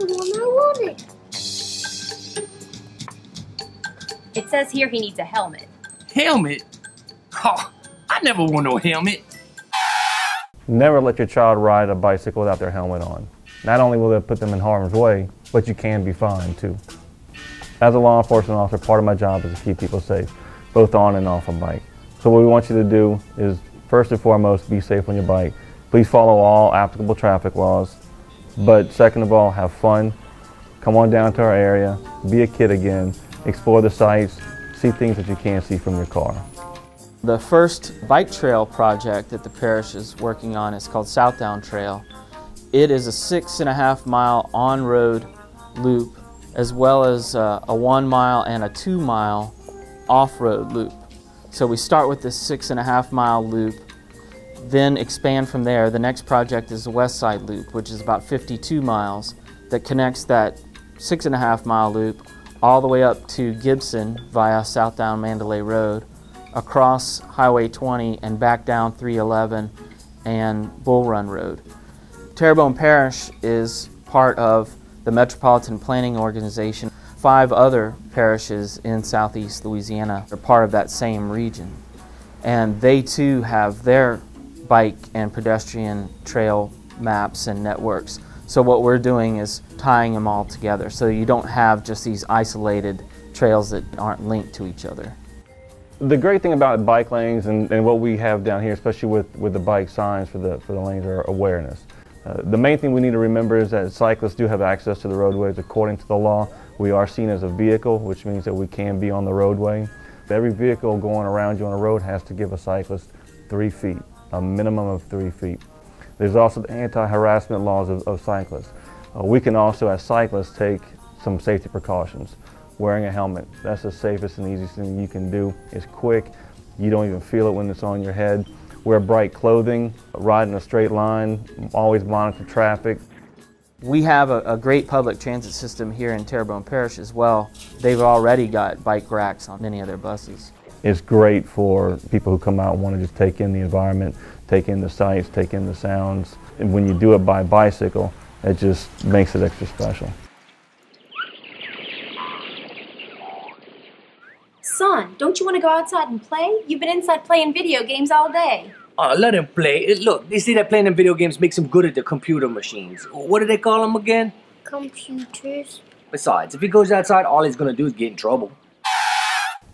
the one I wanted. It says here he needs a helmet. Helmet? Oh, I never wore no helmet. Never let your child ride a bicycle without their helmet on. Not only will it put them in harm's way, but you can be fined too. As a law enforcement officer, part of my job is to keep people safe, both on and off a bike. So what we want you to do is, first and foremost, be safe on your bike. Please follow all applicable traffic laws. But second of all, have fun. Come on down to our area, be a kid again, explore the sights, see things that you can't see from your car. The first bike trail project that the parish is working on is called Southdown Trail. It is a 6.5 mile on-road loop, as well as a 1 mile and a 2 mile off-road loop. So we start with this 6.5 mile loop, then expand from there. The next project is the West Side Loop, which is about 52 miles, that connects that 6.5 mile loop all the way up to Gibson via Southdown Mandalay Road, across Highway 20 and back down 311 and Bull Run Road. Terrebonne Parish is part of the Metropolitan Planning Organization. 5 other parishes in southeast Louisiana are part of that same region. And they too have their bike and pedestrian trail maps and networks. So what we're doing is tying them all together so you don't have just these isolated trails that aren't linked to each other. The great thing about bike lanes and what we have down here, especially with the bike signs for the lanes, are awareness. The main thing we need to remember is that cyclists do have access to the roadways. According to the law, we are seen as a vehicle, which means that we can be on the roadway. Every vehicle going around you on a road has to give a cyclist 3 feet, a minimum of 3 feet. There's also the anti-harassment laws of cyclists. We can also, as cyclists, take some safety precautions. Wearing a helmet, that's the safest and easiest thing you can do. It's quick, you don't even feel it when it's on your head. Wear bright clothing, ride in a straight line, always monitor traffic. We have a great public transit system here in Terrebonne Parish as well. They've already got bike racks on many of their buses. It's great for people who come out and want to just take in the environment, take in the sights, take in the sounds. And when you do it by bicycle, it just makes it extra special. Son, don't you want to go outside and play? You've been inside playing video games all day. Oh, let him play. Look, they say that playing them video games makes him good at the computer machines. What do they call them again? Computers. Besides, if he goes outside, all he's going to do is get in trouble.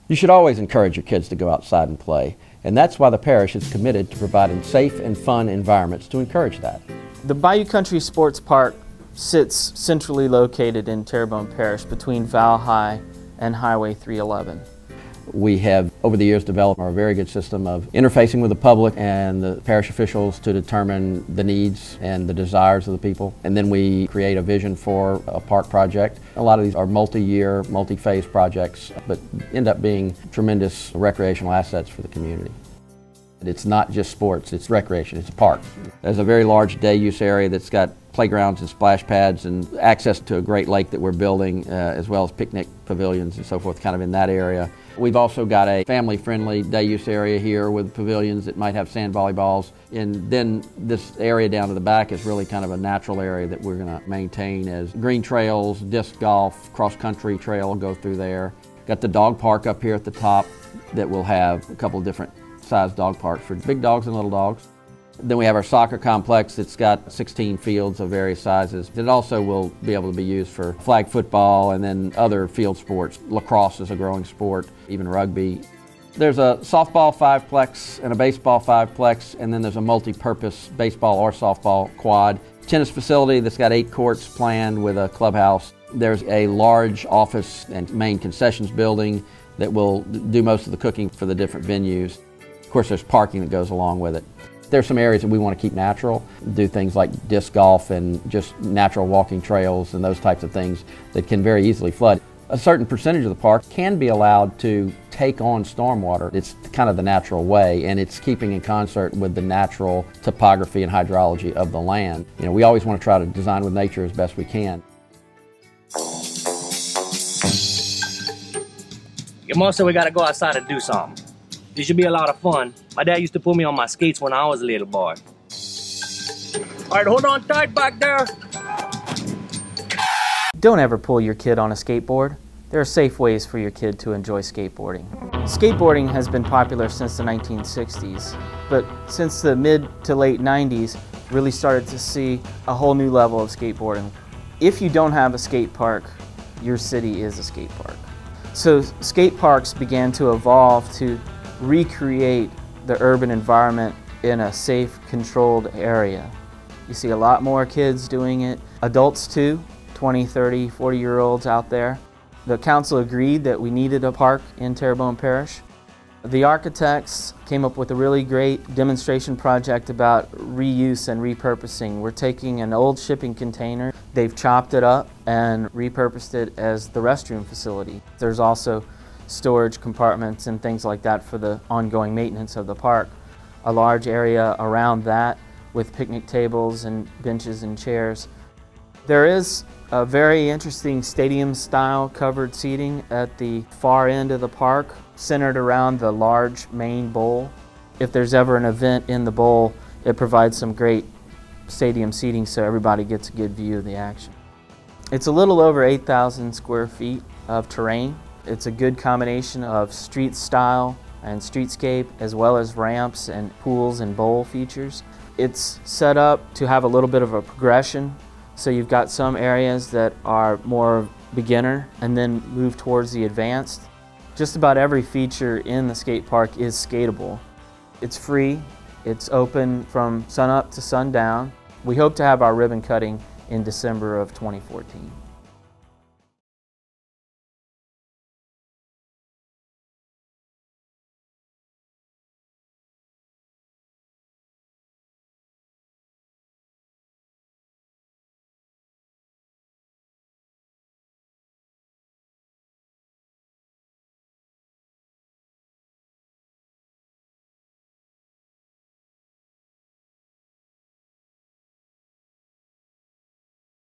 You should always encourage your kids to go outside and play, and that's why the parish is committed to providing safe and fun environments to encourage that. The Bayou Country Sports Park sits centrally located in Terrebonne Parish between Val High and Highway 311. We have, over the years, developed a very good system of interfacing with the public and the parish officials to determine the needs and the desires of the people. And then we create a vision for a park project. A lot of these are multi-year, multi-phase projects, but end up being tremendous recreational assets for the community. It's not just sports, it's recreation, it's a park. There's a very large day use area that's got playgrounds and splash pads and access to a great lake that we're building, as well as picnic pavilions and so forth, kind of in that area. We've also got a family-friendly day use area here with pavilions that might have sand volleyballs. And then this area down to the back is really kind of a natural area that we're going to maintain as green trails, disc golf, cross-country trail will go through there. Got the dog park up here at the top that will have a couple of different size dog parks for big dogs and little dogs. Then we have our soccer complex that's got 16 fields of various sizes. It also will be able to be used for flag football and then other field sports. Lacrosse is a growing sport, even rugby. There's a softball 5-plex and a baseball 5-plex, and then there's a multi-purpose baseball or softball quad. Tennis facility that's got 8 courts planned with a clubhouse. There's a large office and main concessions building that will do most of the cooking for the different venues. Of course, there's parking that goes along with it. There's some areas that we want to keep natural, do things like disc golf and just natural walking trails and those types of things that can very easily flood. A certain percentage of the park can be allowed to take on stormwater. It's kind of the natural way, and it's keeping in concert with the natural topography and hydrology of the land. You know, we always want to try to design with nature as best we can. Your mom said we gotta go outside and do something. This should be a lot of fun. My dad used to put me on my skates when I was a little boy. All right, hold on tight back there. Don't ever pull your kid on a skateboard. There are safe ways for your kid to enjoy skateboarding. Skateboarding has been popular since the 1960s, but since the mid to late 90s, really started to see a whole new level of skateboarding. If you don't have a skate park, your city is a skate park. So skate parks began to evolve to recreate the urban environment in a safe, controlled area. You see a lot more kids doing it, adults too, 20, 30, 40-year-olds out there. The council agreed that we needed a park in Terrebonne Parish. The architects came up with a really great demonstration project about reuse and repurposing. We're taking an old shipping container, they've chopped it up and repurposed it as the restroom facility. There's also storage compartments and things like that for the ongoing maintenance of the park. A large area around that with picnic tables and benches and chairs. There is a very interesting stadium-style covered seating at the far end of the park, centered around the large main bowl. If there's ever an event in the bowl, it provides some great stadium seating so everybody gets a good view of the action. It's a little over 8,000 square feet of terrain. It's a good combination of street style and streetscape, as well as ramps and pools and bowl features. It's set up to have a little bit of a progression. So you've got some areas that are more beginner and then move towards the advanced. Just about every feature in the skate park is skatable. It's free, it's open from sunup to sundown. We hope to have our ribbon cutting in December of 2014.